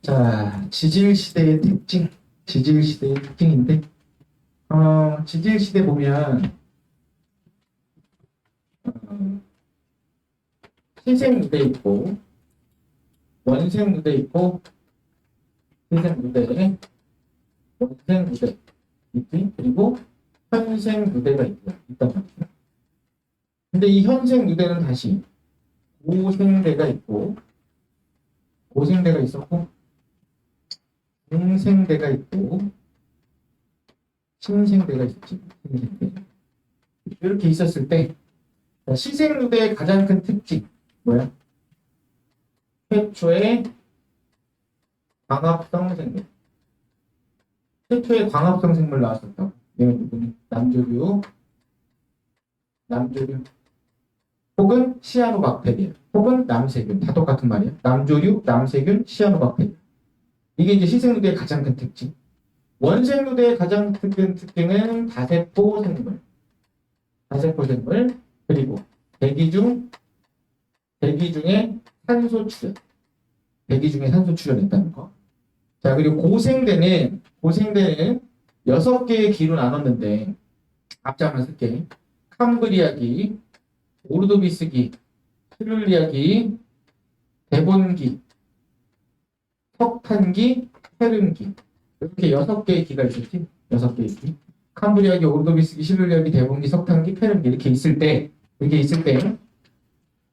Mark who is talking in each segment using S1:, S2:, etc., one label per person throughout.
S1: 자, 지질시대의 특징. 지질시대의 특징인데, 지질시대 보면, 어, 신생무대 있고, 원생무대 있고, 신생무대, 원생무대 있지? 그리고 현생무대가 있단 말이죠. 근데 이 현생무대는 다시 고생대가 있고, 고생대가 있었고, 중생대가 있고, 신생대가 있었지. 신생대. 이렇게 있었을 때, 시생무대의 가장 큰 특징, 뭐야? 최초의 광합성 생물. 최초의 광합성 생물 나왔었다고. 얘가 누구니? 남조류, 혹은 시아노박테리아, 혹은 남세균. 다 똑같은 말이야. 남조류, 남세균, 시아노박테리아. 이게 이제 시생무대의 가장 큰 특징. 원생무대의 가장 큰 특징은 다세포 생물. 다세포 생물. 그리고 대기 중에 산소 출현. 대기 중에 산소 출현했다는 거. 자, 그리고 고생대는 6개의 기로 나눴는데, 앞장만 쓸게. 캄브리아기, 오르도비스기, 시룰리아기, 데본기, 석탄기, 페른기. 이렇게 6개의 기가 있었지? 6개의 기. 캄브리아기, 오르도비스기, 시룰리아기, 데본기, 석탄기, 페른기. 이렇게 있을 때,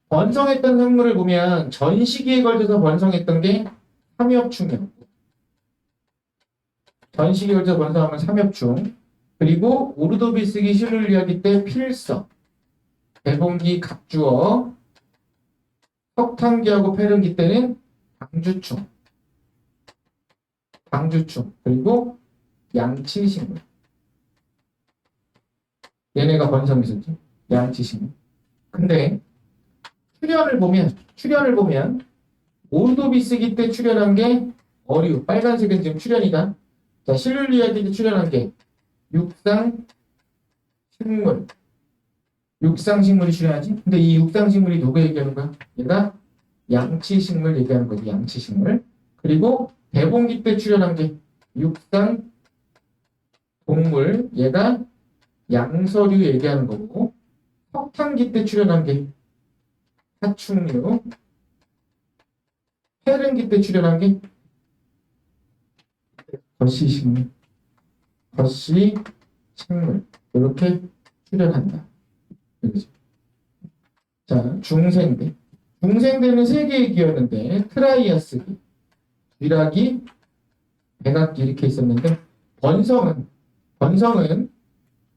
S1: 번성했던 생물을 보면 전 시기에 걸쳐서 번성했던 게 삼엽충이었고, 전 시기에 걸쳐서 번성하면 삼엽충, 그리고 오르도비스기 시룰리아기 때 필서, 대봉기 갑주어, 석탄기하고 페른기 때는 방주충, 그리고 양치식물. 얘네가 번성했었지. 양치식물. 근데 출현을 보면 오르도비스기 때 출현한 게 어류, 빨간색은 지금 출현이다. 자, 실룰리아기 때 출현한 게 육상식물이 출현하지. 근데 이 육상식물이 누구 얘기하는 거야? 얘가 양치식물 얘기하는 거지. 양치식물. 그리고 대봉기 때 출현한 게 육상동물, 얘가 양서류 얘기하는 거고, 석탄기 때 출현한 게 파충류, 페른기 때 출현한 게 거시식물, 이렇게 출현한다. 그렇지? 자, 중생대는 3개의 기였는데, 트라이아스기, 쥐라기, 백악기 이렇게 있었는데, 번성은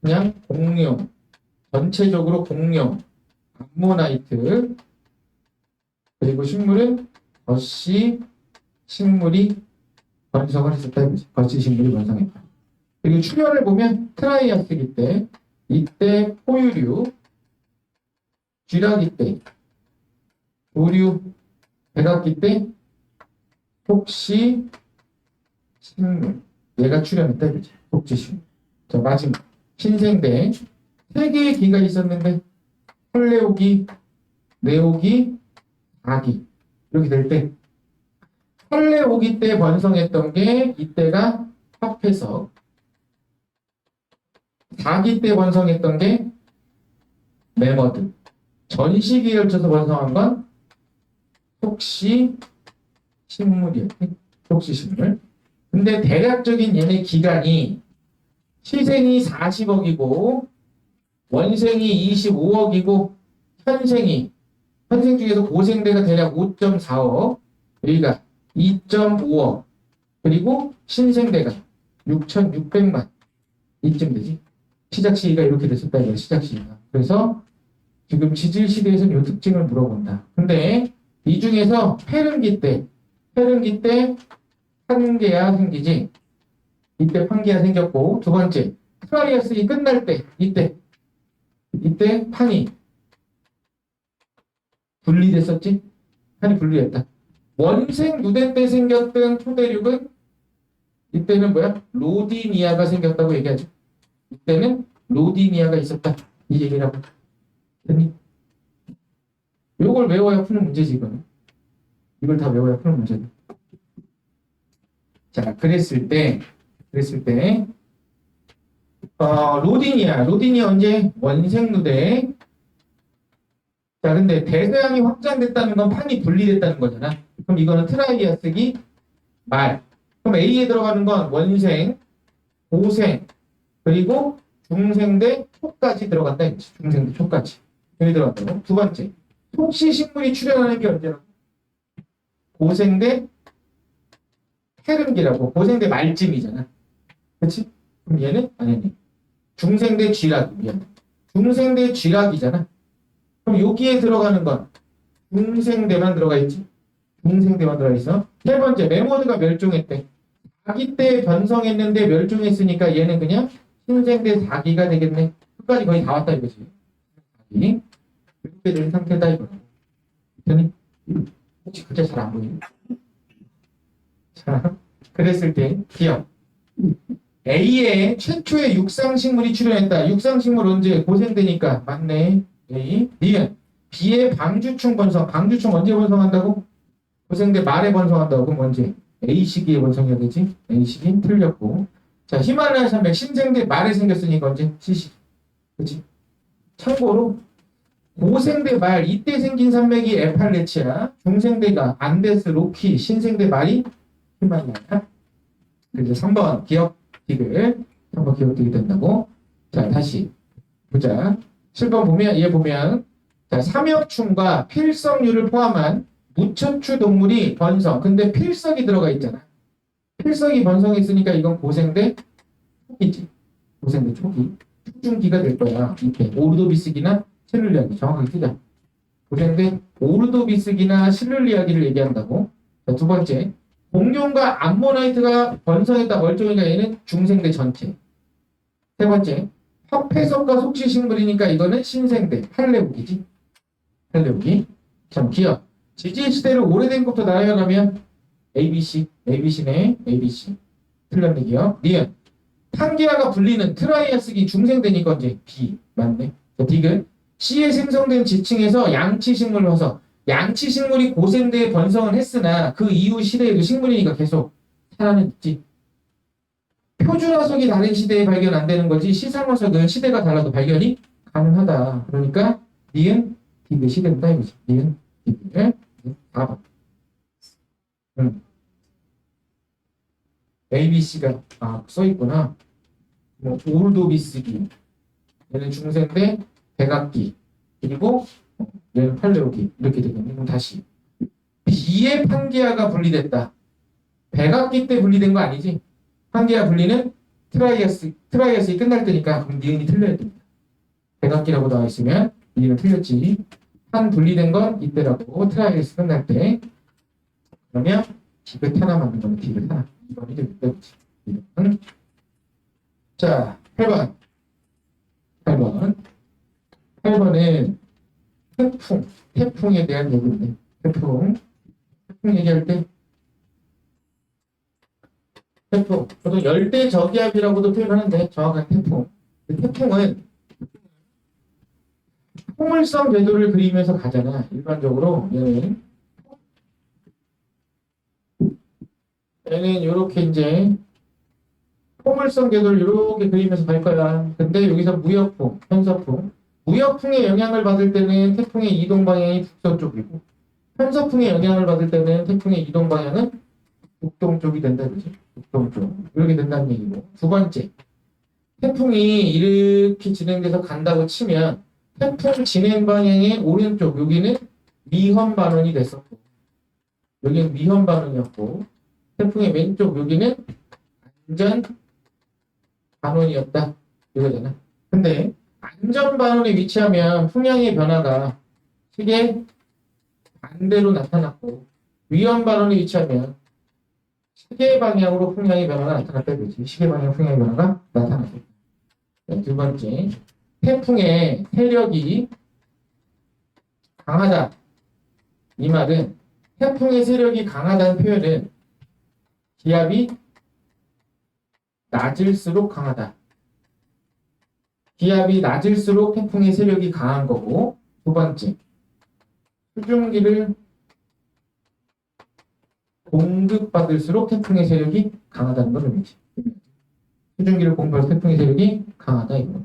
S1: 그냥 공룡, 전체적으로 공룡, 암모나이트, 그리고 식물은 거시 식물이 번성을 했었다. 거시 식물이 번성했다. 그리고 출현을 보면 트라이아스기 때, 이때 포유류, 쥐라기 때, 조류, 백악기 때, 혹시 식물, 얘가 출현했다. 그치? 혹시 식물. 자, 마지막. 신생대. 3개의 기가 있었는데, 헐레오기, 네오기, 아기. 이렇게 될 때, 헐레오기 때 번성했던 게, 이때가 합해서, 4기 때 번성했던 게, 매머드. 전시기에 걸쳐서 번성한 건, 혹시 식물이었지? 혹시 식물. 근데 대략적인 얘네 기간이, 시생이 40억이고, 원생이 25억이고, 현생 중에서 고생대가 대략 5.4억, 여기가 2.5억, 그리고 신생대가 6,600만 이쯤 되지. 시작 시기가 이렇게 됐었다 이거 시작 시기가. 그래서 지금 지질 시대에서는 이 특징을 물어본다. 근데 이 중에서 페른기 때 판게아 생기지. 이때 판게아 생겼고, 두 번째 트라이아스기 끝날 때 이때 판이 분리됐었지? 판이 분리됐다. 원생 유대 때 생겼던 초대륙은 이때는 뭐야? 로디니아가 생겼다고 얘기하죠. 이때는 로디니아가 있었다. 이 얘기라고. 됐니? 이걸 외워야 푸는 문제지, 이거는. 이걸 다 외워야 푸는 문제다. 자, 그랬을 때, 로딘이야. 로딘이 언제? 원생누대. 자, 근데 대서양이 확장됐다는 건 판이 분리됐다는 거잖아. 그럼 이거는 트라이아스기 말. 그럼 A에 들어가는 건 원생, 고생, 그리고 중생대 초까지 들어간다. 이거지. 중생대 초까지. 여기 들어간다고. 두 번째. 속시 식물이 출현하는 게 언제라고? 고생대 태릉기라고. 고생대 말쯤이잖아. 그렇지? 그럼 얘는? 아니네. 중생대 쥐락. 미안. 중생대 쥐락이잖아. 그럼 여기에 들어가는 건 중생대만 들어가 있지. 중생대만 들어가 있어. 세 번째, 메모드가 멸종했대. 사기 때 변성했는데 멸종했으니까 얘는 그냥 신생대 사기가 되겠네. 끝까지 거의 다 왔다 이거지. 사기. 이렇게 된 상태다 이거라고. 됐니? 혹시 글자 잘 안 보이니? 자, 그랬을 때 기억. A에 최초의 육상식물이 출현했다. 육상식물 언제? 고생되니까. 맞네. A. 니은. B의 방주충 번성. 방주충 언제 번성한다고? 고생대 말에 번성한다고. 그럼 언제? A 시기에 번성해야 되지? A 시기 틀렸고. 자, 히말라야 산맥 신생대 말에 생겼으니까 언제? C 시기. 그치? 참고로 고생대 말 이때 생긴 산맥이 에팔레치아, 중생대가 안데스, 로키, 신생대 말이 히말라야. 그래서 3번 기억 디귿 3번 기억 디귿 된다고. 자, 다시 보자. 7번 보면 얘 보면 자, 삼엽충과 필석류를 포함한 무척추 동물이 번성. 근데 필석이 들어가 있잖아. 필석이 번성했으니까 이건 고생대 초기지. 고생대 초기. 축중기가 될 거야. 이렇게 오르도비스기나 실룰리아기 정확하게 쓰자. 고생대 오르도비스기나 실룰리아기를 얘기한다고. 자, 두 번째. 공룡과 암모나이트가 번성했다. 멀쩡이가 얘는 중생대 전체. 세 번째. 화폐석과 속시식물이니까 이거는 신생대. 할레우기지. 할레우기. 참 기억. 지지시대를 오래된 것부터 나열하면 ABC. ABC네. ABC. 틀렸네 기억. 니은. 판기아가 불리는 트라이아스기 중생대니까 이제 B. 맞네. 자, 디귿. C에 생성된 지층에서 양치식물 화석. 양치식물이 고생대에 번성을 했으나 그 이후 시대에도 식물이니까 계속 살아는 있지. 표준화석이 다른 시대에 발견 안 되는 거지 시상화석은 시대가 달라도 발견이 가능하다. 그러니까 니은 디귿 시대다 이거지. 니은 디귿 4번. ABC가 써있구나. 뭐 오르도비스기 얘는 중생대 백악기 그리고 얘는 팔레오기 이렇게 되겠네. 그럼 다시 B의 판게아가 분리됐다. 백악기 때 분리된 거 아니지? 판게아 분리는 트라이아스이 끝날 때니까 그럼 니은이 틀려야 됩니다. 백악기라고 나와 있으면 니은은 틀렸지. 한 분리된 건 이때라고 트라이아스 끝날 때. 그러면 디귿 하나 만든 거는 디귿 하나. 이번이 되겠지. 자, 8번. 8번은 태풍에 대한 얘기인데, 태풍 얘기할 때, 저도 열대저기압이라고도 표현하는데, 정확한 태풍은 포물선 궤도를 그리면서 가잖아. 일반적으로, 얘는 이렇게 이제, 포물선 궤도를 이렇게 그리면서 갈 거야. 근데 여기서 무역풍, 편서풍. 무역풍의 영향을 받을 때는 태풍의 이동 방향이 북서쪽이고 편서풍의 영향을 받을 때는 태풍의 이동 방향은 북동쪽이 된다. 그지? 북동쪽. 이렇게 된다는 얘기고. 두 번째. 태풍이 이렇게 진행돼서 간다고 치면 태풍 진행 방향의 오른쪽 여기는 미현 반원이 됐었고 여기는 미현 반원이었고 태풍의 왼쪽 여기는 안전 반원이었다. 이거잖아. 근데 안전 반원에 위치하면 풍향의 변화가 시계 반대로 나타났고 위험 반원에 위치하면 시계 방향으로 풍향의 변화가 나타났다. 그렇지. 시계 방향 풍향의 변화가 나타났고. 두 번째, 태풍의 세력이 강하다. 이 말은 태풍의 세력이 강하다는 표현은 기압이 낮을수록 강하다. 기압이 낮을수록 태풍의 세력이 강한 거고. 두 번째, 수증기를 공급받을수록 태풍의 세력이 강하다는 걸 의미지. 수증기를 공급할 태풍의 세력이 강하다 이거.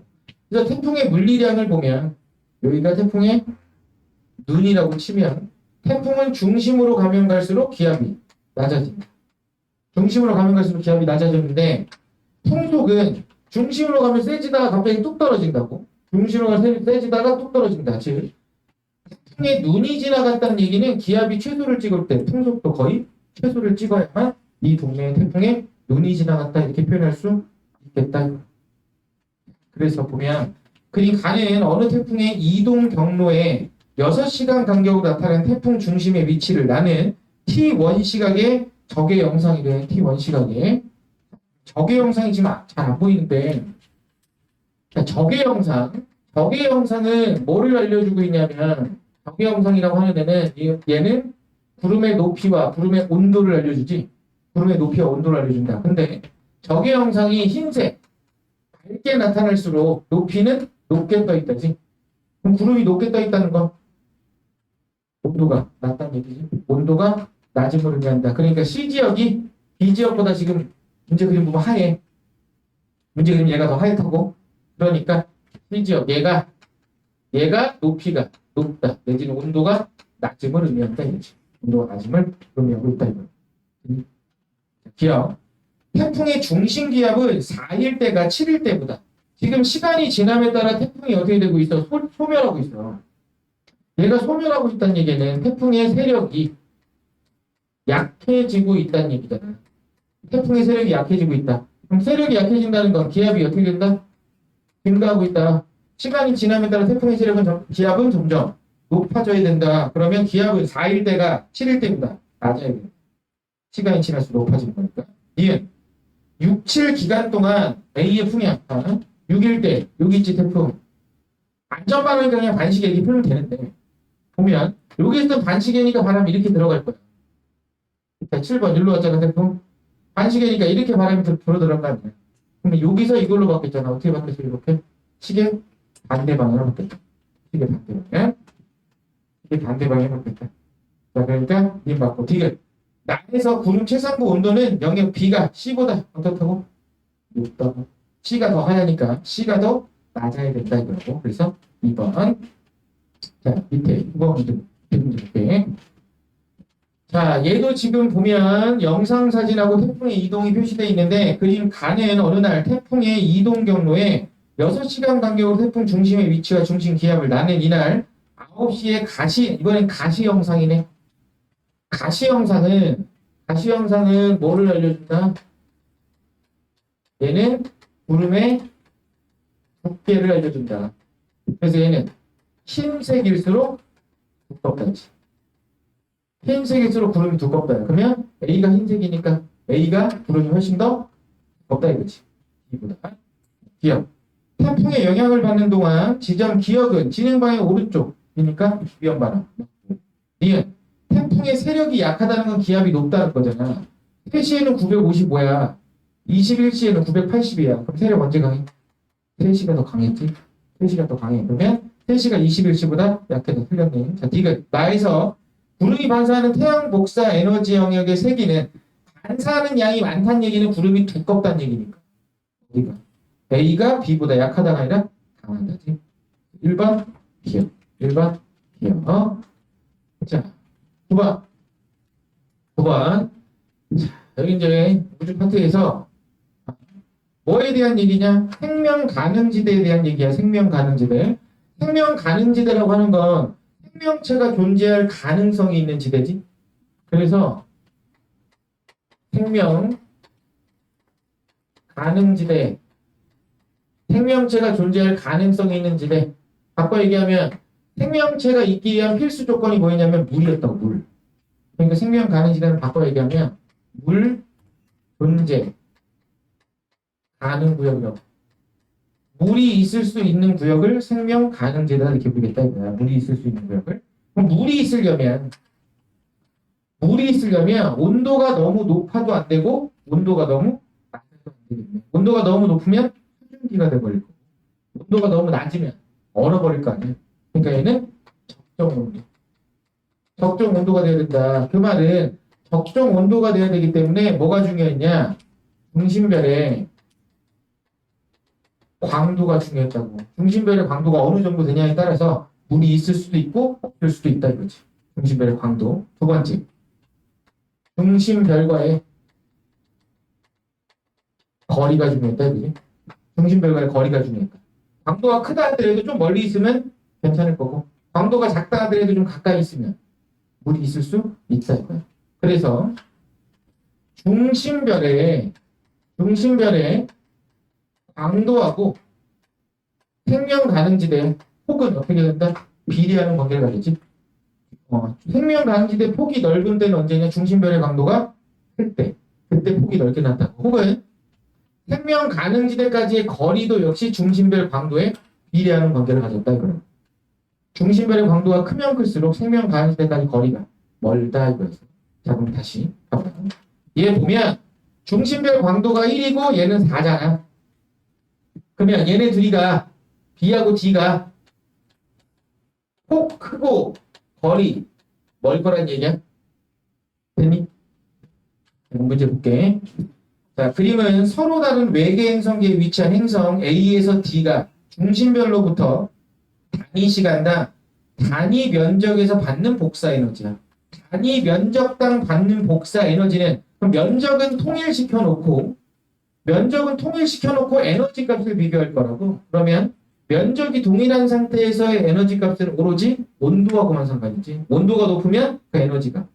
S1: 그래서 태풍의 물리량을 보면 여기가 태풍의 눈이라고 치면 태풍은 중심으로 가면 갈수록 기압이 낮아진다. 중심으로 가면 갈수록 기압이 낮아졌는데 풍속은 중심으로 가면 세지다가 갑자기 뚝 떨어진다고. 중심으로 가면 세지다가 뚝 떨어진다. 즉 태풍의 눈이 지나갔다는 얘기는 기압이 최소를 찍을 때 풍속도 거의 최소를 찍어야만 이 동네의 태풍에 눈이 지나갔다 이렇게 표현할 수 있겠다. 그래서 보면 그림 가는 어느 태풍의 이동 경로에 6시간 간격으로 나타나는 태풍 중심의 위치를 나는 T1 시각의 적의 영상이 돼. T1 시각에 적의 영상이 지금 잘 안 보이는데 적의 영상은 뭐를 알려주고 있냐면 적의 영상이라고 하는 데는 얘는 구름의 높이와 구름의 온도를 알려주지. 구름의 높이와 온도를 알려준다. 근데 적의 영상이 흰색 밝게 나타날수록 높이는 높게 떠 있다지. 그럼 구름이 높게 떠 있다는 건 온도가 낮다는 얘기지. 온도가 낮음을 의미한다. 그러니까 C지역이 B지역보다 지금 문제 그림 보면 하얘. 문제 그림 얘가 더 하얗다고. 그러니까 C지역 얘가 높이가 높다. 내지는 온도가 낮음을 의미한다 이거지. 온도가 낮음을 의미하고 있다 이거. 기억. 태풍의 중심 기압은 4일 때가 7일 때보다 지금 시간이 지남에 따라 태풍이 어떻게 되고 있어? 소멸하고 있어. 얘가 소멸하고 있다는 얘기는 태풍의 세력이 약해지고 있다는 얘기잖아. 태풍의 세력이 약해지고 있다. 그럼 세력이 약해진다는 건 기압이 어떻게 된다? 증가하고 있다. 시간이 지남에 따라 태풍의 기압은 점점 높아져야 된다. 그러면 기압은 4일 때가 7일 때보다 낮아야 돼. 시간이 지날수록 높아지는 거니까. 니은 6, 7 기간 동안 A의 풍이 약한 6일 때, 6일째 태풍 안전바람이니까 그냥 반시계 이렇게 풀면 되는데 보면 여기에서 반시계니까 바람이 이렇게 들어갈 거야. 자, 7번 일로 왔잖아 태풍. 반시계니까 이렇게 바람이 불어 들어간 거야. 그럼 여기서 이걸로 바뀌었잖아. 어떻게 바뀌었어 이렇게? 시계 반대 방향으로 바뀌었다. 시계 반대 방향. 시계 반대 방향으로 바뀌었다. 자, 그러니까 님 맞고 디귿. 낮에서 구름 최상부 온도는 영역 B가 C보다 어떻다고? 높다고. C가 더 하얘니까 C가 더 낮아야 된다 이거고. 그래서 2번. 자, 밑에 9번 문제 볼게. 자, 얘도 지금 보면 영상 사진하고 태풍의 이동이 표시되어 있는데 그림 가는 어느 날 태풍의 이동 경로에 6시간 간격으로 태풍 중심의 위치와 중심 기압을 나는 이날 9시에 이번엔 가시 영상이네. 가시 영상은 뭐를 알려준다? 얘는 구름의 두께를 알려준다. 그래서 얘는 흰색일수록 두껍다지. 흰색일수록 구름이 두껍다. 그러면 A가 흰색이니까 A가 구름이 훨씬 더 두껍다 이거지. B보다. 기억. 태풍의 영향을 받는 동안 지점 기역은 진행 방향 오른쪽이니까 위험바람. 니은 태풍의 세력이 약하다는 건 기압이 높다는 거잖아. 3시에는 955야. 21시에는 980이야. 그럼 세력 언제 강해? 3시가 더 강했지? 3시가 더 강해. 그러면 3시가 21시보다 약해서 틀렸네. 자, 디귿. 나에서 구름이 반사하는 태양 복사 에너지 영역의 세기는 반사하는 양이 많다는 얘기는 구름이 두껍다는 얘기니까. 어디가? A가 B보다 약하다가 아니라 강하다지. 1번 기억. 1번 기억. 자, 9번. 자, 여기 이제 우주 파트에서 뭐에 대한 얘기냐? 생명 가능지대에 대한 얘기야. 생명 가능지대. 생명 가능지대라고 하는 건 생명체가 존재할 가능성이 있는 지대지. 그래서 생명 가능지대, 생명체가 존재할 가능성이 있는 지대. 바꿔 얘기하면 생명체가 있기 위한 필수 조건이 뭐였냐면 물이었다고. 물. 그러니까 생명 가능지대는 바꿔 얘기하면 물 존재 가능 구역이라고. 물이 있을 수 있는 구역을 생명 가능지대다 이렇게 부르겠다 이거야. 물이 있을 수 있는 구역을. 그럼 물이 있으려면 온도가 너무 높아도 안 되고 온도가 너무 낮아도 안 되겠네. 온도가 너무 높으면 수증기가 돼버릴 거고 온도가 너무 낮으면 얼어버릴 거 아니야. 그러니까 얘는 적정 온도가 돼야 된다. 그 말은 적정 온도가 돼야 되기 때문에 뭐가 중요했냐? 중심별의 광도가 중요했다고. 중심별의 광도가 어느 정도 되냐에 따라서 물이 있을 수도 있고 없을 수도 있다 이거지. 중심별의 광도. 두 번째, 중심별과의 거리가 중요했다 이거지. 중심별과의 거리가 중요했다. 광도가 크다 하더라도 좀 멀리 있으면 괜찮을 거고, 광도가 작다 하더라도 좀 가까이 있으면 물이 있을 수 있다 이거야. 그래서 중심별의 광도하고 생명 가능지대 폭은 어떻게 된다? 비례하는 관계를 가졌지. 생명 가능지대 폭이 넓은 데는 언제냐? 중심별의 강도가 클 때. 그때 폭이 넓게 난다고. 혹은 생명 가능지대까지의 거리도 역시 중심별 광도에 비례하는 관계를 가졌다 이거예요. 중심별의 광도가 크면 클수록 생명 가능지대까지 거리가 멀다 이거였어. 자, 그럼 다시 봐봐요. 얘 보면 중심별 광도가 1이고 얘는 4잖아. 그러면 얘네 둘이가 B하고 D가 폭 크고 거리 멀 거란 얘기야? 됐니? 문제 볼게. 자, 그림은 서로 다른 외계 행성계에 위치한 행성 A에서 D가 중심별로부터 단위 시간당 단위 면적에서 받는 복사 에너지야. 단위 면적당 받는 복사 에너지는, 그럼 면적은 통일시켜 놓고 에너지 값을 비교할 거라고. 그러면 면적이 동일한 상태에서의 에너지 값은 오로지 온도하고만 상관이지. 온도가 높으면 그 에너지가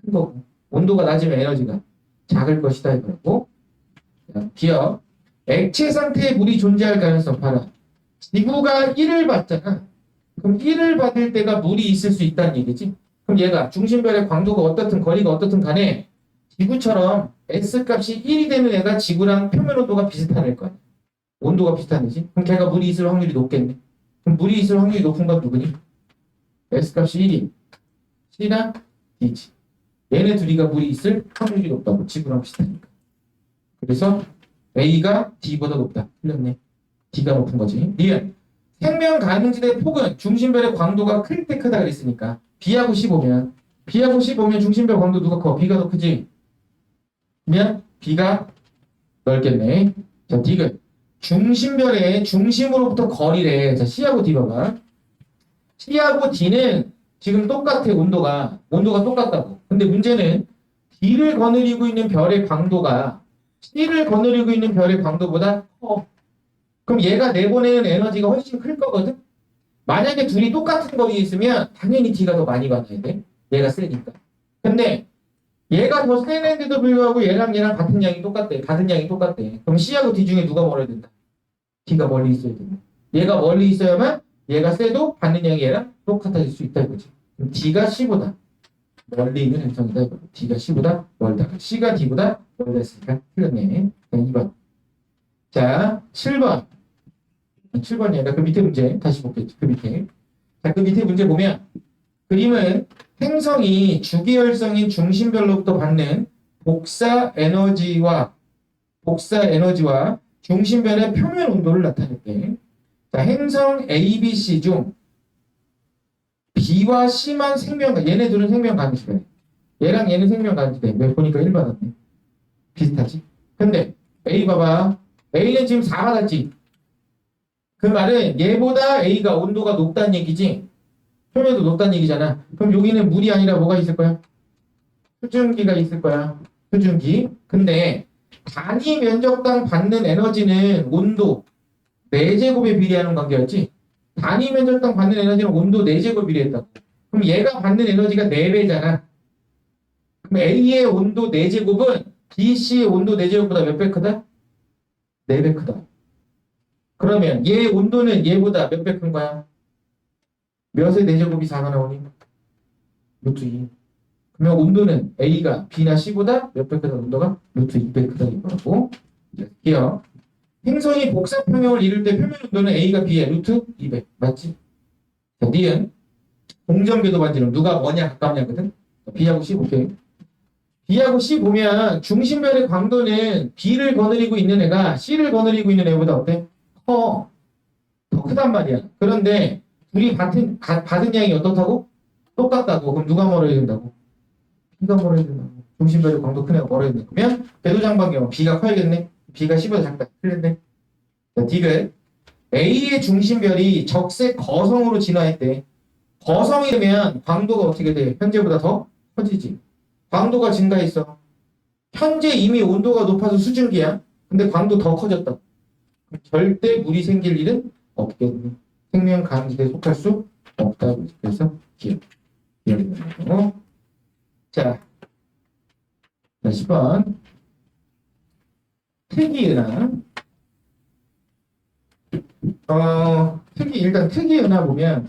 S1: 큰 거고, 온도가 낮으면 에너지가 작을 것이다 이거고. 기억. 액체 상태에 물이 존재할 가능성 봐라. 지구가 1을 받잖아. 그럼 1을 받을 때가 물이 있을 수 있다는 얘기지. 그럼 얘가 중심별의 광도가 어떻든 거리가 어떻든 간에 지구처럼 S값이 1이 되는 애가 지구랑 표면 온도가 비슷한 애일 거야. 온도가 비슷한 애지. 그럼 걔가 물이 있을 확률이 높겠네. 그럼 물이 있을 확률이 높은 건 누구니? S값이 1이 C랑 D지. 얘네 둘이가 물이 있을 확률이 높다고. 지구랑 비슷하니까. 그래서 A가 D보다 높다. 틀렸네. D가 높은 거지. 니은 생명 가능지대 폭은 중심별의 광도가 클 때 크다 그랬으니까 B하고 C 보면 중심별 광도 누가 커? B가 더 크지? 그러면 B가 넓겠네. 자, D는 중심별의 중심으로부터 거리래. 자, C하고 D 봐봐. C하고 D는 지금 똑같아. 온도가 똑같다고. 근데 문제는 D를 거느리고 있는 별의 광도가 C를 거느리고 있는 별의 광도보다 커. 그럼 얘가 내보내는 에너지가 훨씬 클 거거든? 만약에 둘이 똑같은 거리에 있으면 당연히 D가 더 많이 받아야 돼. 얘가 세니까. 근데 얘가 더 세는데도 불구하고 얘랑 같은 양이 똑같대. 받은 양이 똑같대. 그럼 C하고 D 중에 누가 멀어야 된다? D가 멀리 있어야 된다. 얘가 멀리 있어야만 얘가 세도 받는 양이 얘랑 똑같아질 수 있다 이거지. 그럼 D가 C보다 멀리 있는 행성이다 이거. D가 C보다 멀다. C가 D보다 멀다 했으니까 틀렸네. 2번. 자, 7번. 7번이 아니라 그 밑에 문제 다시 볼게요. 그 밑에. 자, 그 밑에 문제 보면 그림은 행성이 주계열성인 중심별로부터 받는 복사 에너지와 중심별의 표면 온도를 나타낼게. 자, 행성 A, B, C 중 B와 C만 얘네 둘은 생명 가능시대. 얘랑 얘는 생명 가능시대. 왜 보니까 1 받았네. 비슷하지? 근데 A 봐봐. A는 지금 4 받았지. 그 말은 얘보다 A가 온도가 높다는 얘기지. 표면도 높다는 얘기잖아. 그럼 여기는 물이 아니라 뭐가 있을 거야? 수증기가 있을 거야. 수증기. 근데 단위 면적당 받는 에너지는 온도 4제곱에 비례하는 관계였지. 단위 면적당 받는 에너지는 온도 4제곱 비례했다고. 그럼 얘가 받는 에너지가 4배잖아. 그럼 A의 온도 4제곱은 BC의 온도 4제곱보다 몇 배 크다? 4배 크다. 그러면 얘 온도는 얘보다 몇 배 큰 거야? 몇의 4제곱이 4가 나오니? 루트 2. 그러면 온도는 A가 B나 C보다 몇 배 크다? 온도가 루트 2배 크다 이거라고. 기억. 행성이 복사 평형을 이룰 때 표면 온도는 A가 B의 루트 2배. 맞지? 자, 니은 공정궤도 반지름 누가 뭐냐 가깝냐거든? B하고 C 볼게요. B하고 C 보면 중심별의 광도는 B를 거느리고 있는 애가 C를 거느리고 있는 애보다 어때? 더 크단 말이야. 그런데 둘이 받은 양이 어떻다고? 똑같다고. 그럼 누가 멀어야 된다고? B가 멀어야 된다고. 중심별로 광도 큰 애가 멀어졌네. 그러면 궤도장방경은 B가 커야겠네. B가 10보다 작다. 틀렸네. 자, 디귿. A의 중심별이 적색 거성으로 진화했대. 거성이 되면 광도가 어떻게 돼? 현재보다 더 커지지. 광도가 증가했어. 현재 이미 온도가 높아서 수증기야. 근데 광도 더 커졌다. 절대 물이 생길 일은 없겠네. 생명 가능지대에 속할 수 없다고. 그래서 기억. 자, 10번. 특이은하. 일단 특이은하 보면,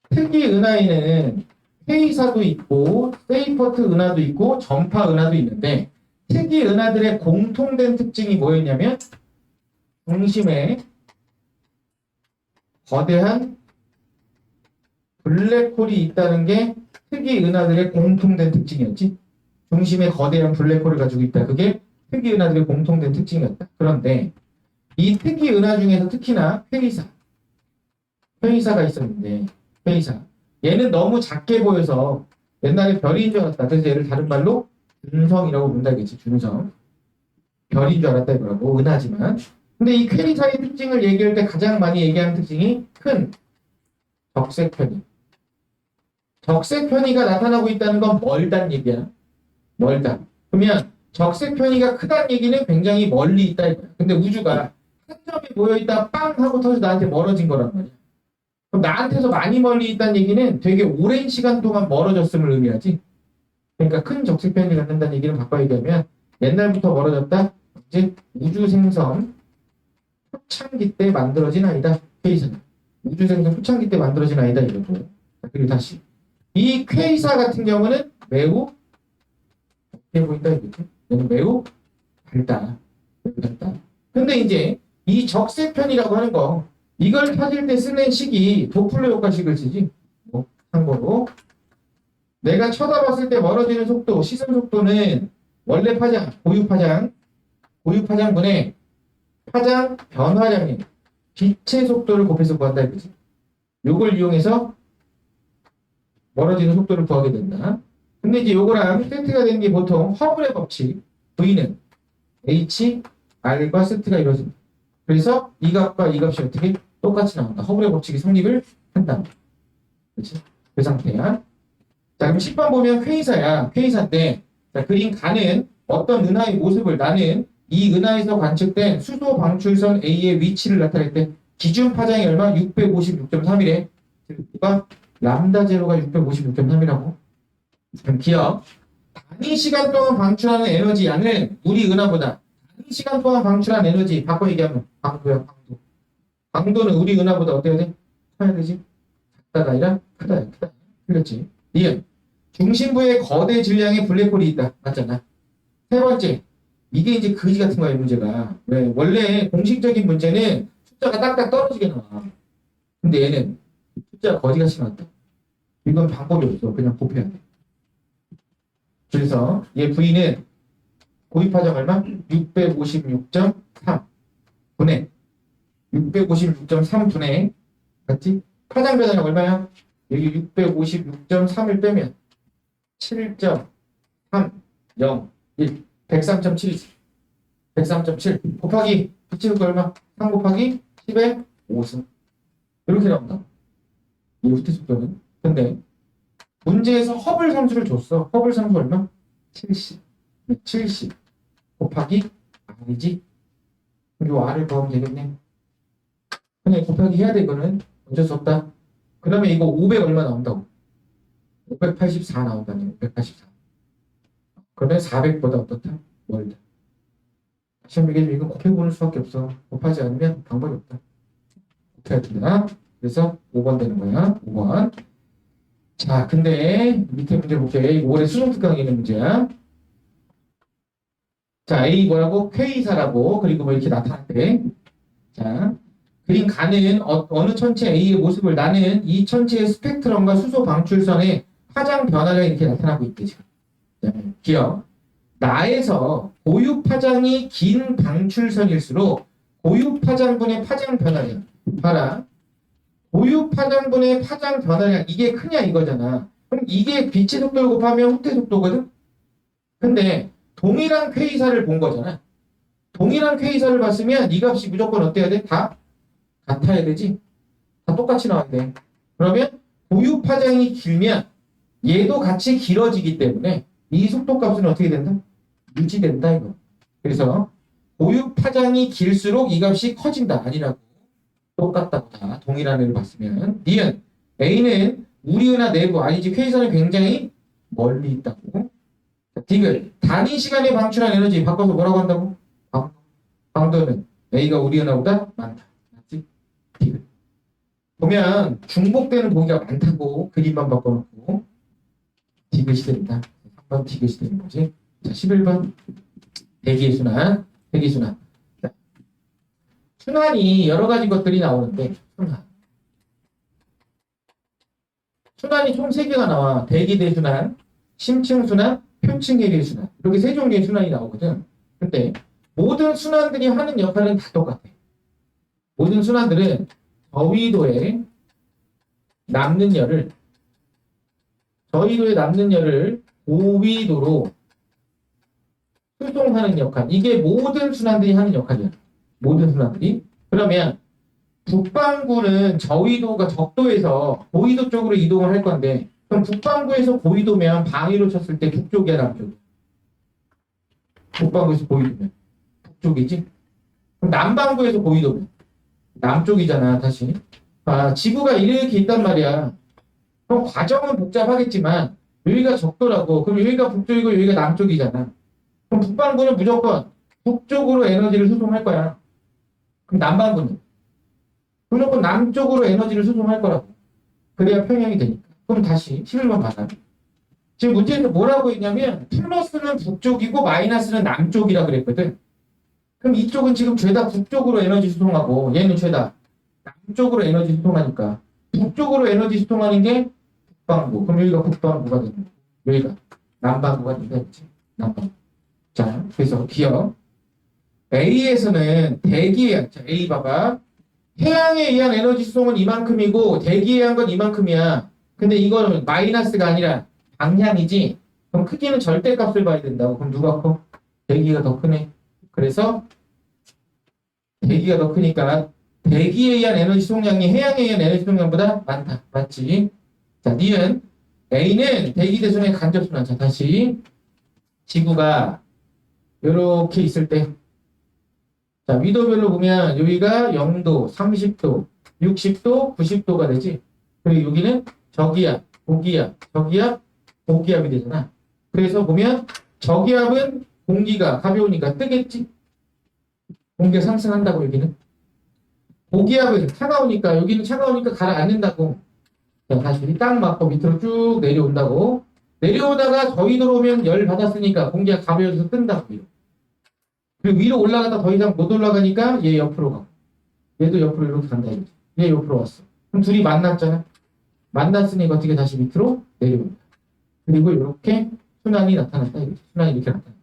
S1: 특이은하에는 회의사도 있고, 세이퍼트 은하도 있고, 전파 은하도 있는데, 특이은하들의 공통된 특징이 뭐였냐면, 중심에 거대한 블랙홀이 있다는 게 특이은하들의 공통된 특징이었지. 중심에 거대한 블랙홀을 가지고 있다. 그게 특이은하들의 공통된 특징이었다. 그런데 이 특이은하 중에서 특히나 회의사가 있었는데, 회의사. 얘는 너무 작게 보여서 옛날에 별인 줄 알았다. 그래서 얘를 다른 말로 준성이라고 부른다겠지. 준성. 별인 줄 알았다 이거라고. 은하지만. 근데 이 회의사의 특징을 얘기할 때 가장 많이 얘기하는 특징이 큰 적색 편의. 적색 편의가 나타나고 있다는 건 멀단 얘기야. 멀다. 그러면 적색 편의가 크다는 얘기는 굉장히 멀리 있다 이거야. 근데 우주가 한 점에 모여있다 빵 하고 터져서 나한테 멀어진 거란 말이야. 그럼 나한테서 많이 멀리 있다는 얘기는 되게 오랜 시간 동안 멀어졌음을 의미하지. 그러니까 큰 적색 편의를 갖는다는 얘기는 바꿔 얘기하면 옛날부터 멀어졌다. 이제 우주 생성 초창기 때 만들어진 아이다. 퀘이사는. 우주 생성 초창기 때 만들어진 아이다 이거고. 그리고 다시 이 퀘이사 같은 경우는 매우 어떻게 보인다 이거지. 얘는 매우 밝다. 근데 이제 이 적색편이라고 하는 거 이걸 찾을 때 쓰는 식이 도플러 효과식을 쓰지. 뭐 참고로 내가 쳐다봤을 때 멀어지는 속도, 시선 속도는 원래 파장, 고유 파장분의 파장 변화량의 빛의 속도를 곱해서 구한다 이거지. 요걸 이용해서 멀어지는 속도를 구하게 된다. 근데 이제 요거랑 세트가 되는 게 보통 허블의 법칙, V는 H, R과 세트가 이루어집니다. 그래서 이 값과 이 값이 어떻게 똑같이 나온다. 허블의 법칙이 성립을 한다. 그렇지? 그 상태야. 자, 그럼 10번 보면 퀘이사야. 퀘이사인데, 자, 그린 가는 어떤 은하의 모습을 나는 이 은하에서 관측된 수소 방출선 A의 위치를 나타낼 때 기준 파장이 얼마? 656.3이래. 누가? 람다 제로가 656.3이라고. 그럼 기억. 단위 시간 동안 방출하는 에너지 양은 우리 은하보다 단위 시간 동안 방출한 에너지 바꿔 얘기하면 강도야, 강도. 강도는 우리 은하보다 어때야 돼? 커야 되지? 작다가 아니라 크다. 틀렸지? 니은. 중심부에 거대 질량의 블랙홀이 있다. 맞잖아. 세 번째. 이게 이제 거지 같은 거야, 이 문제가. 왜? 원래 공식적인 문제는 숫자가 딱딱 떨어지게 나와. 근데 얘는 숫자가 거지같이 나왔다. 이건 방법이 없어. 그냥 곱해야 돼. 그래서 얘 V는 고유파장 얼마? 656.3 분의 656.3분의 맞지? 파장 변화량 얼마야? 여기 656.3을 빼면 7.301 103.7이지. 103.7 곱하기 붙이는 거 얼마? 3 곱하기 10의 5승 이렇게 나온다. 이 후퇴 속도는. 근데 문제에서 허블 상수를 줬어. 허블 상수 얼마? 70 곱하기 R이지. 요 R을 더하면 되겠네. 그냥 곱하기 해야 돼. 이거는 어쩔 수 없다. 그러면 이거 500 얼마 나온다고? 584 나온다네. 584. 그러면 400보다 어떻다? 멀다. 다시 한번 얘기해주면 이건 곱해보는 수밖에 없어. 곱하지 않으면 방법이 없다. 곱해야 된다. 그래서 5번 되는 거야. 5번. 자, 근데 밑에 문제 볼게. 이거 올해 수능 특강에 있는 문제야. 자, A 뭐라고? 퀘이사라고. 그리고 뭐 이렇게 나타났대. 자, 그림 가는 어느 천체 A의 모습을 나는 이 천체의 스펙트럼과 수소 방출선의 파장 변화가 이렇게 나타나고 있대, 지금. 자, 기억. 나에서 고유 파장이 긴 방출선일수록 고유 파장분의 파장 변화량. 봐라. 고유 파장분의 파장 변화량 이게 크냐 이거잖아. 그럼 이게 빛의 속도를 곱하면 후퇴 속도거든? 근데 동일한 퀘이사를 본 거잖아. 동일한 퀘이사를 봤으면 이 값이 무조건 어때야 돼? 다 같아야 되지? 다 똑같이 나와야 돼. 그러면 고유 파장이 길면 얘도 같이 길어지기 때문에 이 속도 값은 어떻게 된다? 유지된다 이거. 그래서 고유 파장이 길수록 이 값이 커진다. 아니라고. 똑같다고 다 동일한 애를 봤으면 니은 A는 우리은하 내부 아니지 퀘이사는 굉장히 멀리 있다고. 디귿 단위 시간에 방출한 에너지 바꿔서 뭐라고 한다고? 강도는 A가 우리은하보다 많다. 맞지? 디귿 보면 중복되는 보기가 많다고 그림만 바꿔놓고 디귿이 된다. 3번 디귿이 되는 거지. 자 11번 대기의 순환. 대기 순환. 자, 순환이 여러 가지 것들이 나오는데 순환이 총 3개가 나와. 대기 대순환, 심층 순환, 표층 해리 순환. 이렇게 3종류의 순환이 나오거든. 근데 모든 순환들이 하는 역할은 다 똑같아. 모든 순환들은 저위도에 남는 열을 고위도로 수송하는 역할. 이게 모든 순환들이 하는 역할이야. 모든 순환들이. 그러면 북반구는 저위도가 적도에서 고위도 쪽으로 이동을 할 건데 그럼 북반구에서 고위도면 방위로 쳤을 때 북쪽이야 남쪽? 북반구에서 고위도면 북쪽이지? 그럼 남반구에서 고위도면 남쪽이잖아 다시. 아, 지구가 이렇게 있단 말이야. 그럼 과정은 복잡하겠지만 여기가 적도라고. 그럼 여기가 북쪽이고 여기가 남쪽이잖아. 그럼 북반구는 무조건 북쪽으로 에너지를 수송할 거야. 그럼 남반구는 무조건 남쪽으로 에너지를 수송할 거라고. 그래야 평형이 되니까. 그럼 다시 11번 받아. 지금 문제에서 뭐라고 했냐면 플러스는 북쪽이고 마이너스는 남쪽이라 그랬거든. 그럼 이쪽은 지금 죄다 북쪽으로 에너지 수송하고 얘는 죄다 남쪽으로 에너지 수송하니까 북쪽으로 에너지 수송하는 게 북반구. 그럼 여기가 북반구가 되는 거고 여기가 남반구가 되겠지. 남반구. 자, 그래서 기억. A에서는 대기의 자, A 봐봐. 태양에 의한 에너지 수송은 이만큼이고 대기에 의한 건 이만큼이야. 근데 이거는 마이너스가 아니라 방향이지. 그럼 크기는 절대값을 봐야 된다고. 그럼 누가 커? 대기가 더 크네. 그래서 대기가 더 크니까 대기에 의한 에너지 수송량이 해양에 의한 에너지 수송량보다 많다. 맞지? 자, 니은 A는 대기 대순의 간접순환. 자, 다시 지구가 이렇게 있을 때 자, 위도별로 보면 여기가 0도, 30도, 60도, 90도가 되지. 그리고 여기는 저기압, 고기압, 저기압, 고기압이 되잖아. 그래서 보면 저기압은 공기가 가벼우니까 뜨겠지. 공기가 상승한다고 여기는. 고기압은 차가우니까 여기는 차가우니까 가라앉는다고. 자, 다시 딱 맞고 밑으로 쭉 내려온다고. 내려오다가 저위도로 오면 열 받았으니까 공기가 가벼워져서 뜬다고. 그리고 위로 올라가다 더 이상 못 올라가니까 얘 옆으로 가. 얘도 옆으로 이렇게 간다 이거지. 얘 옆으로 왔어. 그럼 둘이 만났잖아. 만났으니 어떻게 다시 밑으로 내려온다. 그리고 이렇게 순환이 나타났다 이거지. 순환이 이렇게 나타난다.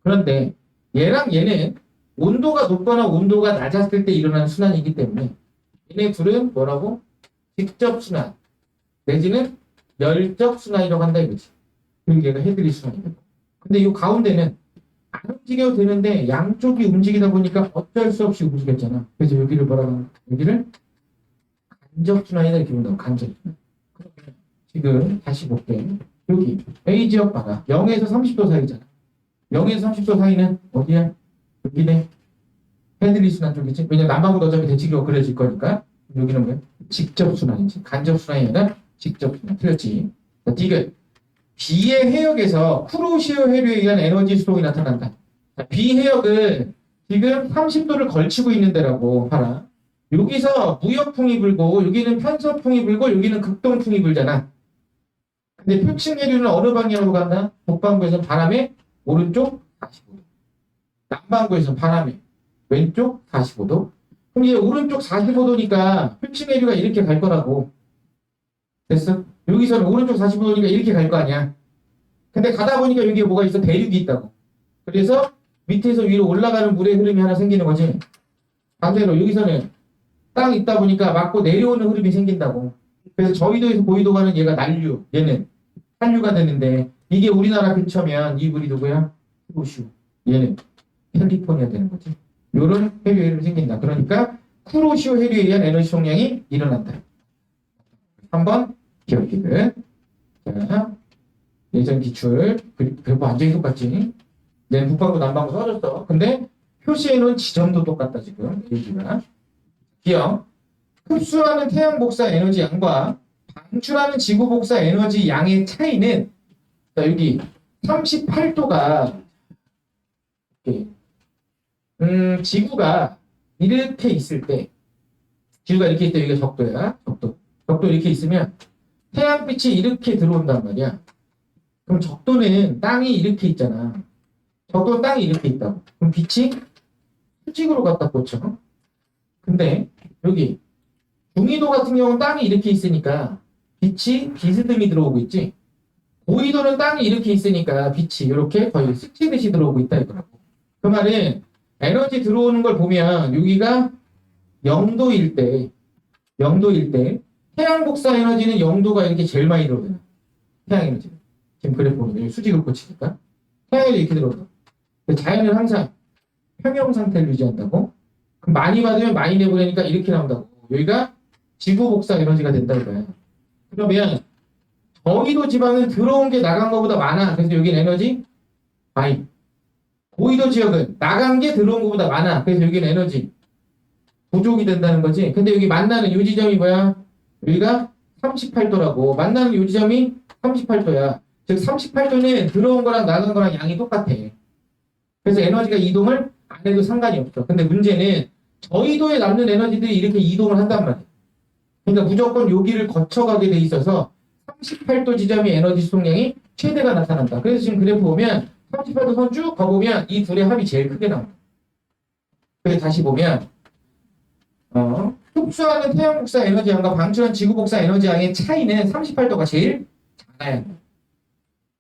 S1: 그런데 얘랑 얘는 온도가 높거나 온도가 낮았을 때 일어나는 순환이기 때문에 얘네 둘은 뭐라고? 직접 순환 내지는 열적 순환이라고 한다 이거지. 그리고 얘가 헤드리 순환이고. 근데 이 가운데는 안 움직여도 되는데 양쪽이 움직이다 보니까 어쩔 수 없이 움직였잖아. 그래서 여기를 뭐라고 하는 거야? 여기를 간접순환이다 이렇게 본다고. 간접순환. 지금 다시 볼게. 여기 A 지역 봐라. 0에서 30도 사이잖아. 0에서 30도 사이는 어디야? 여기네. 헤드리 순환 쪽이지. 왜냐면 남반구도 어차피 대칭기가 그려질 거니까. 여기는 뭐야? 직접순환이지. 간접순환이 아니라 직접순환. 틀렸지. 자, 디귿. B의 해역에서 쿠로시오 해류에 의한 에너지 수송이 나타난다. 자, B 해역은 지금 30도를 걸치고 있는 데라고 봐라. 여기서 무역풍이 불고 여기는 편서풍이 불고 여기는 극동풍이 불잖아. 근데 표층 해류는 어느 방향으로 간다? 북반구에서는 바람의 오른쪽 45도. 남반구에서는 바람의 왼쪽 45도. 그럼 이제 오른쪽 45도니까 표층 해류가 이렇게 갈 거라고. 됐어? 여기서는 오른쪽 45도니까 이렇게 갈 거 아니야. 근데 가다 보니까 여기에 뭐가 있어? 대륙이 있다고. 그래서 밑에서 위로 올라가는 물의 흐름이 하나 생기는 거지. 반대로 여기서는 땅 있다 보니까 맞고 내려오는 흐름이 생긴다고. 그래서 저위도에서 고위도 가는 얘가 난류. 얘는 한류가 되는데 이게 우리나라 근처면 이불이 누구야? 쿠로시오. 얘는 캘리포니아 되는 거지. 요런 해류의 이름이 생긴다. 그러니까 쿠로시오 해류에 의한 에너지 총량이 일어난다. 3번 기억기근. 자, 예전 기출 그리고 완전히 똑같지. 얘는 북반구 남반구 써줬어. 근데 표시해놓은 지점도 똑같다 지금. 얘기가. 기억. 흡수하는 태양 복사 에너지 양과 방출하는 지구 복사 에너지 양의 차이는 자, 여기 38도가 지구가 이렇게 있을 때 지구가 이렇게 있을 때 여기가 적도야. 적도 이렇게 있으면 태양빛이 이렇게 들어온단 말이야. 그럼 적도는 땅이 이렇게 있잖아. 적도는 땅이 이렇게 있다고. 그럼 빛이 수직으로 갖다 꽂혀. 근데 여기 중위도 같은 경우는 땅이 이렇게 있으니까 빛이 비스듬히 들어오고 있지. 고위도는 땅이 이렇게 있으니까 빛이 이렇게 거의 스치듯이 들어오고 있다 이거라고. 그 말은 에너지 들어오는 걸 보면 여기가 0도일 때 태양 복사 에너지는 0도가 이렇게 제일 많이 들어오잖아. 태양 에너지. 지금 그래프 보면 수직으로 꽂히니까 태양이 이렇게 들어오죠. 자연은 항상 평형 상태를 유지한다고. 그럼 많이 받으면 많이 내보내니까 이렇게 나온다고. 여기가 지구 복사 에너지가 된다 이거야. 그러면 저기도 지방은 들어온 게 나간 것보다 많아. 그래서 여기는 에너지 많이. 고위도 지역은 나간 게 들어온 것보다 많아. 그래서 여기는 에너지 부족이 된다는 거지. 근데 여기 만나는 요 지점이 뭐야? 여기가 38도라고. 만나는 요 지점이 38도야. 즉 38도는 들어온 거랑 나간 거랑 양이 똑같아. 그래서 에너지가 이동을 안 해도 상관이 없어. 근데 문제는 저위도에 남는 에너지들이 이렇게 이동을 한단 말이야. 그러니까 무조건 여기를 거쳐가게 돼 있어서 38도 지점의 에너지 수송량이 최대가 나타난다. 그래서 지금 그래프 보면 38도 선 쭉 가보면 이 둘의 합이 제일 크게 나옵니다. 그래서 다시 보면 흡수하는 태양 복사 에너지 양과 방출한 지구 복사 에너지 양의 차이는 38도가 제일 작아야 한다.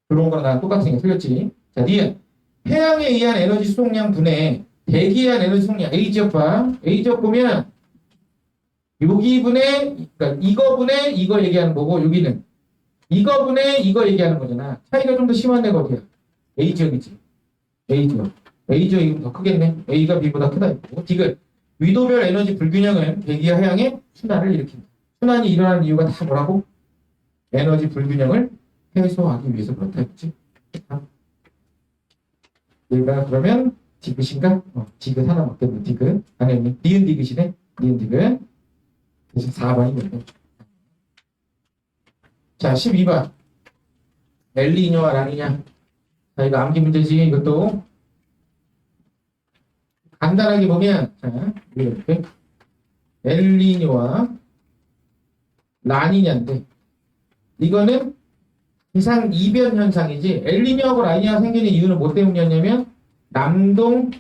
S1: 그런 거랑 나랑 똑같은 게 틀렸지. 자, 니은 태양에 의한 에너지 수송량 분의 대기에 의한 에너지 수송량 A지역 봐. A지역 보면 여기 분의 그러니까 이거 분의 이거 얘기하는 거고 여기는 이거 분의 이거 얘기하는 거잖아. 차이가 좀 더 심한 데가 어디야? A지역이지. A지역이 더 크겠네. A가 B보다 크다 했고. 디귿 위도별 에너지 불균형은 대기와 해양의 순환을 일으킨다. 순환이 일어나는 이유가 다 뭐라고? 에너지 불균형을 해소하기 위해서 그렇다 했지. 얘가 그러면 디귿인가? 디귿 하나 먹겠네. 디귿. 아니, 니은 디귿이네. 니은 디귿. 그래서 4번이거든요. 자, 12번. 엘니뇨와 라니냐. 자, 이거 암기 문제지. 이것도 간단하게 보면 자, 이렇게 엘니뇨와 라니냐인데 이거는 기상 이변 현상이지. 엘니뇨하고 라니냐가 생기는 이유는 뭐 때문이었냐면 남동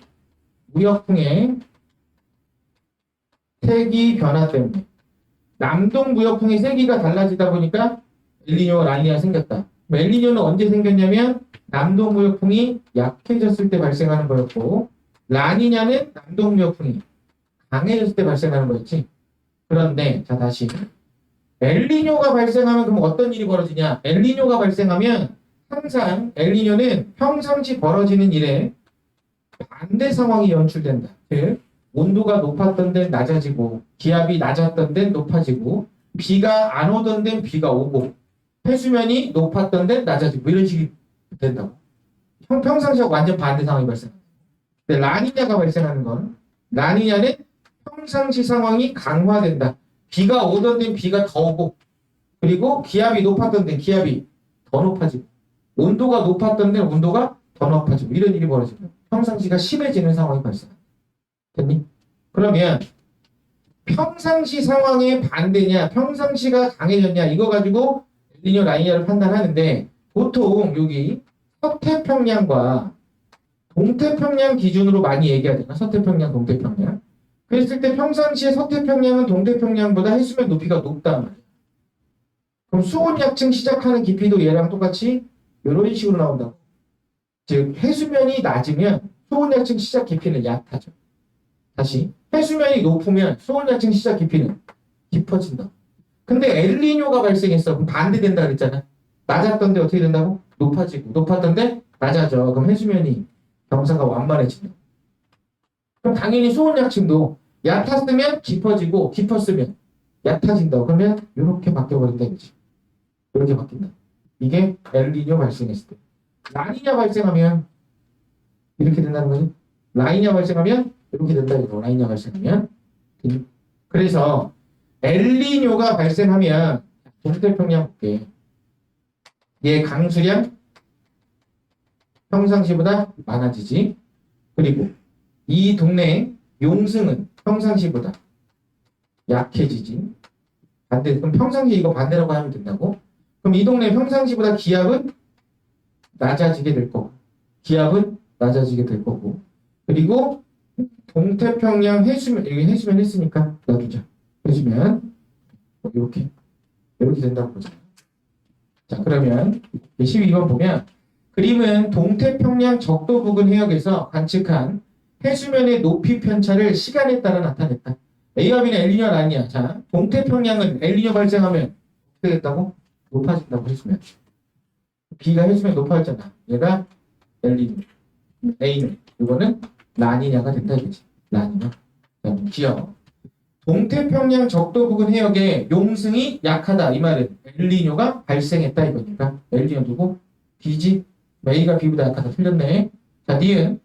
S1: 무역풍의 세기 변화 때문에. 남동 무역풍의 세기가 달라지다 보니까 엘니뇨와 라니냐가 생겼다. 엘니뇨는 언제 생겼냐면 남동 무역풍이 약해졌을 때 발생하는 거였고 라니냐는 남동 무역풍이 강해졌을 때 발생하는 거였지. 그런데 자 다시 엘니뇨가 발생하면 그럼 어떤 일이 벌어지냐? 엘니뇨가 발생하면 항상 엘니뇨는 평상시 벌어지는 일에 반대 상황이 연출된다. 즉 온도가 높았던 데는 낮아지고 기압이 낮았던 데는 높아지고 비가 안 오던 데는 비가 오고 해수면이 높았던 데는 낮아지고 이런 식이 된다고. 평상시하고 완전 반대 상황이 발생한다. 근데 라니냐가 발생하는 건 라니냐는 평상시 상황이 강화된다. 비가 오던 데는 비가 더 오고 그리고 기압이 높았던 데는 기압이 더 높아지고 온도가 높았던 데는 온도가 더 높아지고 이런 일이 벌어지고 평상시가 심해지는 상황이 발생한다. 됐니? 그러면 평상시 상황의 반대냐 평상시가 강해졌냐 이거 가지고 엘니뇨 라니냐를 판단하는데 보통 여기 서태평양과 동태평양 기준으로 많이 얘기하잖아. 서태평양, 동태평양. 그랬을 때 평상시에 서태평양은 동태평양보다 해수면 높이가 높단 말이야. 그럼 수온약층 시작하는 깊이도 얘랑 똑같이 이런 식으로 나온다고. 즉 해수면이 낮으면 수온약층 시작 깊이는 얕아져. 다시 해수면이 높으면 수온약층 시작 깊이는 깊어진다. 근데 엘니뇨가 발생했어. 그럼 반대된다 그랬잖아. 낮았던데 어떻게 된다고? 높아지고 높았던데 낮아져. 그럼 해수면이 경사가 완만해진다. 그럼 당연히 수온 약층도 얕았으면 깊어지고 깊었으면 얕아진다. 그러면 이렇게 바뀌어버린다 이거지. 이렇게 바뀐다. 이게 엘니뇨 발생했을 때. 라니냐 발생하면 이렇게 된다는 거지. 라니냐 발생하면 이렇게 된다 이거. 라니냐 발생하면. 그래서 엘니뇨가 발생하면 동태평양 볼게. 얘 강수량 평상시보다 많아지지. 그리고 이 동네 용승은 평상시보다 약해지지. 반대. 그럼 평상시 이거 반대라고 하면 된다고? 그럼 이 동네 평상시보다 기압은 낮아지게 될 거고, 기압은 낮아지게 될 거고, 그리고 동태평양 해수면, 여기 해수면 했으니까 놔두자. 해수면 이렇게 된다고 보자. 자, 그러면 12번 보면 그림은 동태평양 적도 부근 해역에서 관측한 해수면의 높이 편차를 시간에 따라 나타냈다. A와 B는 엘니뇨 아니야. 자, 동태평양은 엘니뇨 발생하면 어떻게 됐다고? 높아진다고 해수면. B가 해수면 높아졌잖아. 얘가 엘니뇨. A는 이거는 라니냐가 된다 이거지. 라니냐. 기억. 동태평양 적도 부근 해역에 용승이 약하다. 이 말은 엘니뇨가 발생했다 이거니까. 엘니뇨 누구? B지. A가 B보다 약하다. 틀렸네. 자, 니은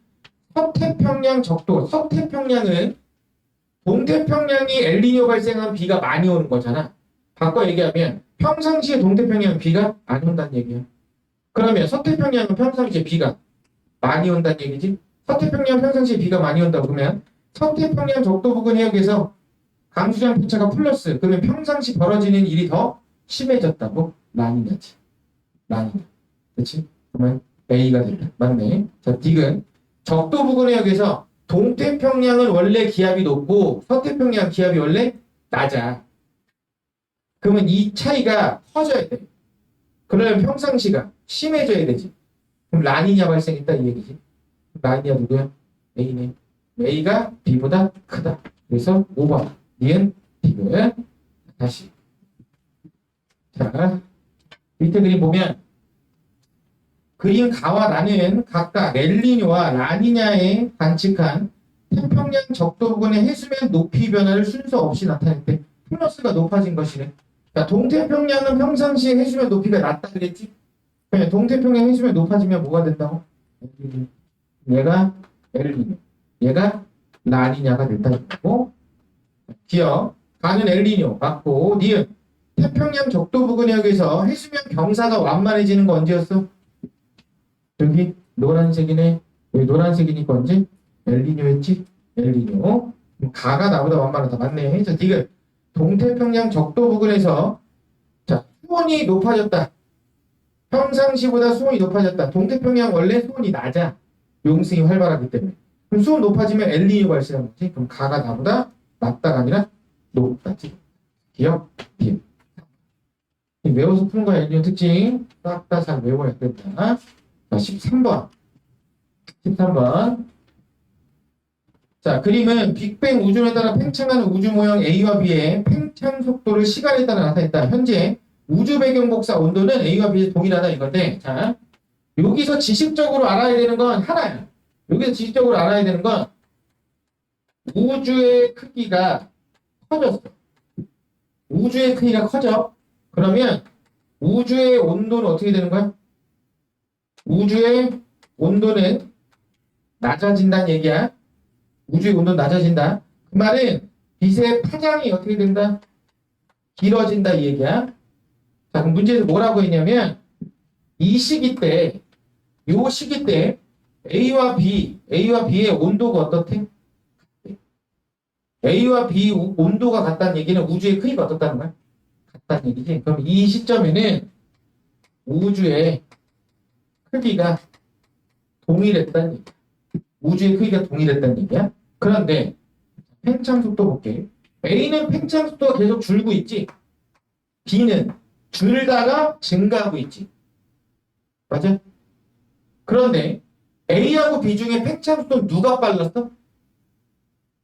S1: 서태평양 적도. 서태평양은 동태평양이 엘니뇨 발생한 비가 많이 오는 거잖아. 바꿔 얘기하면 평상시에 동태평양은 비가 안 온다는 얘기야. 그러면 서태평양은 평상시에 비가 많이 온다는 얘기지. 서태평양 평상시에 비가 많이 온다 그러면 서태평양 적도 부근 해역에서 강수량 편차가 플러스. 그러면 평상시 벌어지는 일이 더 심해졌다고? 라니냐지. 라니냐. 그렇지? 그러면 A가 된다. 맞네. 자, D는 적도 부근 해역에서 동태평양은 원래 기압이 높고 서태평양 기압이 원래 낮아. 그러면 이 차이가 커져야 돼. 그러면 평상시가 심해져야 되지. 그럼 라니냐 발생했다 이 얘기지. 라니냐 누구야? A네. A가 B보다 크다. 그래서 5번. 니은 B고요. 다시. 자, 밑에 그림 보면 그림 가와 나는 각각 엘니뇨와 라니냐에 관측한 태평양 적도 부근의 해수면 높이 변화를 순서 없이 나타냈대. 플러스가 높아진 것이래. 그러니까 동태평양은 평상시에 해수면 높이가 낮다 그랬지? 그러면 동태평양 해수면 높아지면 뭐가 된다고? 얘가 엘니뇨, 얘가 라니냐가 된다고. 기억, 가는 엘니뇨 맞고, 니은 태평양 적도 부근 해역에서 해수면 경사가 완만해지는 거 언제였어? 여기 노란색이네. 여기 노란색이니까 언제? 엘니뇨였지? 엘니뇨. 가가 나보다 완만하다. 맞네. 자, 지금 동태평양 적도 부근에서 자, 수온이 높아졌다. 평상시보다 수온이 높아졌다. 동태평양 원래 수온이 낮아. 용승이 활발하기 때문에. 그럼 수온 높아지면 엘니뇨 발생하는 거지. 그럼 가가 나보다 낮다가 아니라 높다지. 기억? 비읍. 외워서 푸는 거야. 엘니뇨 특징. 싹 다 잘 외워야 된다. 자, 13번. 13번. 자, 그림은 빅뱅 우주에 따라 팽창하는 우주 모형 A와 B의 팽창 속도를 시간에 따라 나타냈다. 현재 우주 배경 복사 온도는 A와 B에 동일하다 이건데, 자, 여기서 지식적으로 알아야 되는 건 하나야. 여기서 지식적으로 알아야 되는 건 우주의 크기가 커졌어. 우주의 크기가 커져. 그러면 우주의 온도는 어떻게 되는 거야? 우주의 온도는 낮아진다는 얘기야. 우주의 온도는 낮아진다. 그 말은 빛의 파장이 어떻게 된다? 길어진다 이 얘기야. 자, 그럼 문제에서 뭐라고 했냐면 이 시기 때, 요 시기 때 A와 B의 온도가 어떻대? A와 B 온도가 같다는 얘기는 우주의 크기가 어떻다는 거야? 같다는 얘기지. 그럼 이 시점에는 우주의 크기가 동일했다는 얘기야. 우주의 크기가 동일했다는 얘기야. 그런데 팽창 속도 볼게. A는 팽창 속도가 계속 줄고 있지. B는 줄다가 증가하고 있지. 맞아? 그런데 A하고 B 중에 팽창 속도는 누가 빨랐어?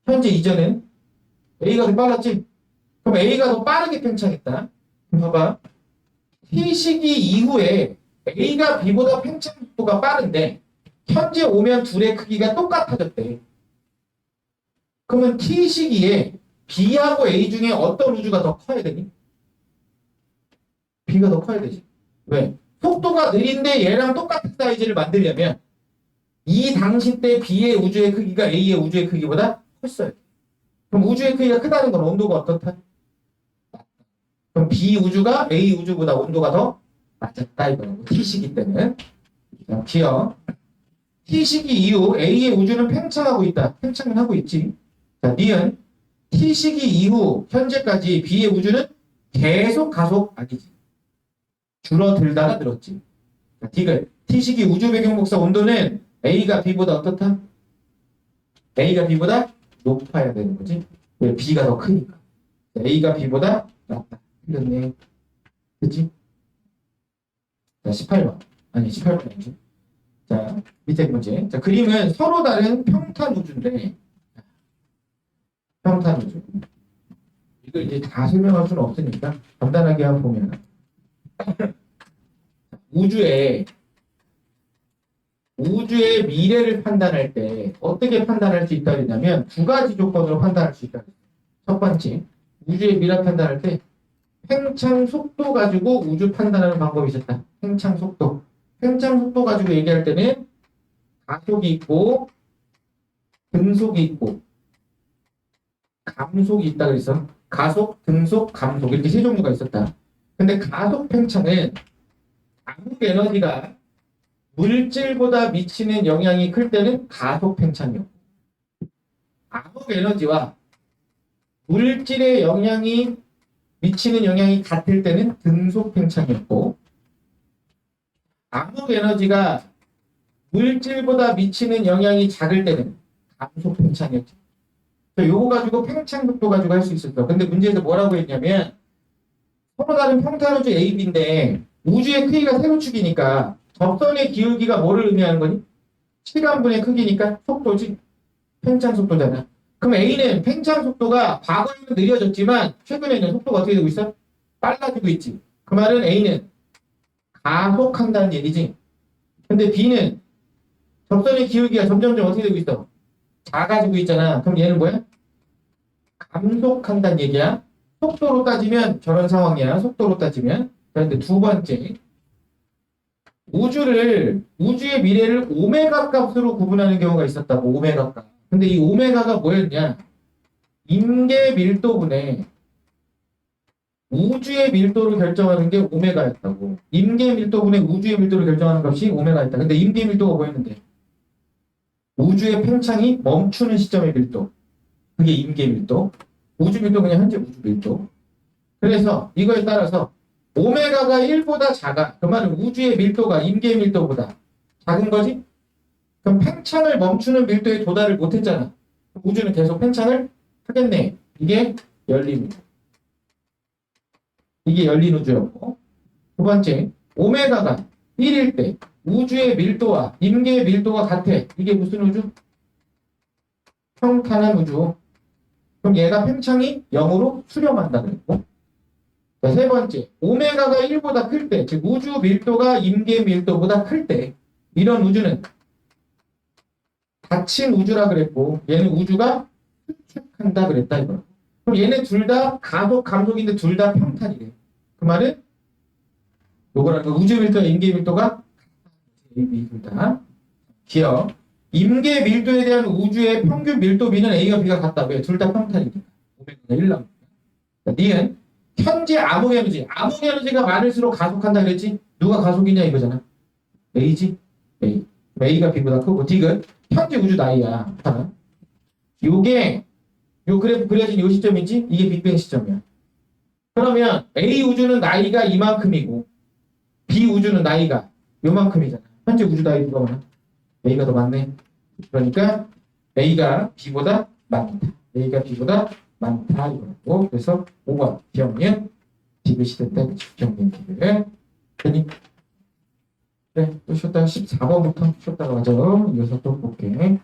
S1: 현재 이전엔 A가 더 빨랐지? 그럼 A가 더 빠르게 팽창했다. 그럼 봐봐. t 시기 이후에 a가 b보다 팽창 속도가 빠른데 현재 오면 둘의 크기가 똑같아졌대. 그러면 t 시기에 b하고 a 중에 어떤 우주가 더 커야 되니? b가 더 커야 되지. 왜? 속도가 느린데 얘랑 똑같은 사이즈를 만들려면 이 당시 때 b의 우주의 크기가 a의 우주의 크기보다 컸어요. 그럼 우주의 크기가 크다는 건 온도가 어떻다? 그럼 b 우주가 a 우주보다 온도가 더 낮았다 이거는 t 시기 때는. 기억. t 시기 이후 a의 우주는 팽창하고 있다. 팽창은 하고 있지. 자, 니은 t 시기 이후 현재까지 b의 우주는 계속 가속 아니지. 줄어들다가 늘었지. 자, 디귿 t 시기 우주 배경 복사 온도는 a가 b보다 어떻다? a가 b보다 높아야 되는 거지. 왜? b가 더 크니까. a가 b보다 낮다. 틀렸네. 그치? 자, 18번. 아니, 18번 아니지. 자, 밑에 문제. 자, 그림은 서로 다른 평탄 우주인데, 평탄 우주. 이걸 이제 다 설명할 수는 없으니까, 간단하게 한번 보면, 우주의 미래를 판단할 때, 어떻게 판단할 수 있다 그러냐면, 두 가지 조건으로 판단할 수 있다. 첫 번째, 우주의 미래 판단할 때, 팽창 속도 가지고 우주 판단하는 방법이 있었다. 팽창 속도. 팽창 속도 가지고 얘기할 때는 가속이 있고 등속이 있고 감속이 있다 그랬어. 가속, 등속, 감속 이렇게 세 종류가 있었다. 근데 가속 팽창은 암흑 에너지가 물질보다 미치는 영향이 클 때는 가속 팽창이요. 암흑 에너지와 물질의 영향이 미치는 영향이 같을 때는 등속 팽창이었고, 암흑 에너지가 물질보다 미치는 영향이 작을 때는 감속 팽창이었죠. 요거 가지고 팽창 속도 가지고 할 수 있었어. 근데 문제에서 뭐라고 했냐면 서로 다른 평탄 우주 A, B인데 우주의 크기가 세로축이니까 접선의 기울기가 뭐를 의미하는 거니? 시간분의 크기니까 속도지. 팽창 속도잖아. 그럼 A는 팽창 속도가 과거에는 느려졌지만 최근에는 속도가 어떻게 되고 있어? 빨라지고 있지. 그 말은 A는 가속한다는 얘기지. 근데 B는 접선의 기울기가 점점점 어떻게 되고 있어? 작아지고 있잖아. 그럼 얘는 뭐야? 감속한다는 얘기야. 속도로 따지면 저런 상황이야. 속도로 따지면. 그런데 두 번째, 우주의 미래를 오메가 값으로 구분하는 경우가 있었다고. 오메가 값. 근데 이 오메가가 뭐였냐? 임계 밀도분의 우주의 밀도를 결정하는 게 오메가였다고. 임계 밀도분의 우주의 밀도를 결정하는 것이 오메가였다. 근데 임계 밀도가 뭐였는데? 우주의 팽창이 멈추는 시점의 밀도. 그게 임계 밀도. 우주 밀도 그냥 현재 우주 밀도. 그래서 이거에 따라서 오메가가 1보다 작아. 그 말은 우주의 밀도가 임계 밀도보다 작은 거지? 그럼 팽창을 멈추는 밀도에 도달을 못했잖아. 우주는 계속 팽창을 하겠네. 이게 열린 우주. 이게 열린 우주였고, 두 번째, 오메가가 1일 때 우주의 밀도와 임계의 밀도가 같아. 이게 무슨 우주? 평탄한 우주. 그럼 얘가 팽창이 0으로 수렴한다 그랬고, 자, 세 번째, 오메가가 1보다 클 때, 즉 우주 밀도가 임계 밀도보다 클 때, 이런 우주는 닫힌 우주라 그랬고, 얘는 우주가 수축한다 그랬다 이거. 그럼 얘네 둘 다 가속 감속인데 둘 다 평탄이래. 그 말은 요거라는 거 우주 밀도와 임계 밀도가 둘 다. 기억. 임계 밀도에 대한 우주의 평균 밀도비는 A와 B가 같다. 왜? 둘 다 평탄이니까. 오메가가 1 나옵니다. D는 현재 암흑 에너지. 암흑 에너지가 많을수록 가속한다 그랬지? 누가 가속이냐 이거잖아. A지? A. A가 B보다 크고 D는 현재 우주 나이야. 요게 요 그래프 그려진 요 시점이지? 이게 빅뱅 시점이야. 그러면 A 우주는 나이가 이만큼이고 B 우주는 나이가 요만큼이잖아. 현재 우주 나이 누가 많아? A가 더 많네. 그러니까 A가 B보다 많다. A가 B보다 많다 이거고. 그래서 5번 기억력 디귿이 됐다. 기억력 디귿. 되니? 그래 또 쉬었다가 14번부터 쉬었다가 가죠. 이어서 또 볼게.